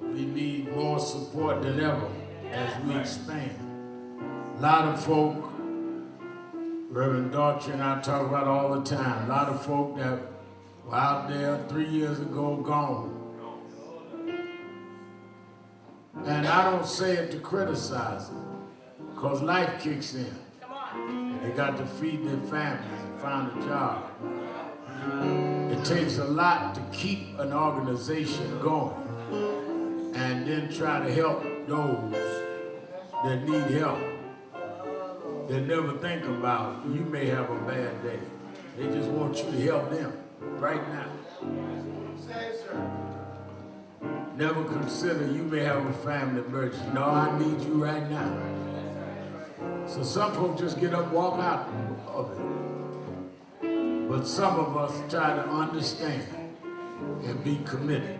[SPEAKER 2] We need more support than ever as we expand. A lot of folk, Reverend Daughtry and I talk about all the time, a lot of folk that were out there 3 years ago gone. And I don't say it to criticize them, because life kicks in. And they got to feed their families and find a job. It takes a lot to keep an organization going and then try to help those that need help. They never think about you may have a bad day. They just want you to help them right now. Never consider you may have a family emergency. No, I need you right now. So some folks just get up and walk out of it. But some of us try to understand and be committed.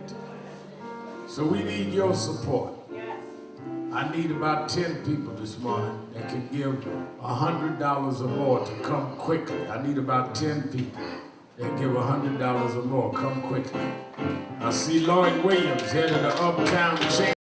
[SPEAKER 2] So we need your support. I need about 10 people this morning that can give $100 or more to come quickly. I need about 10 people that give $100 or more. Come quickly. I see Lloyd Williams, head of the Uptown Chamber.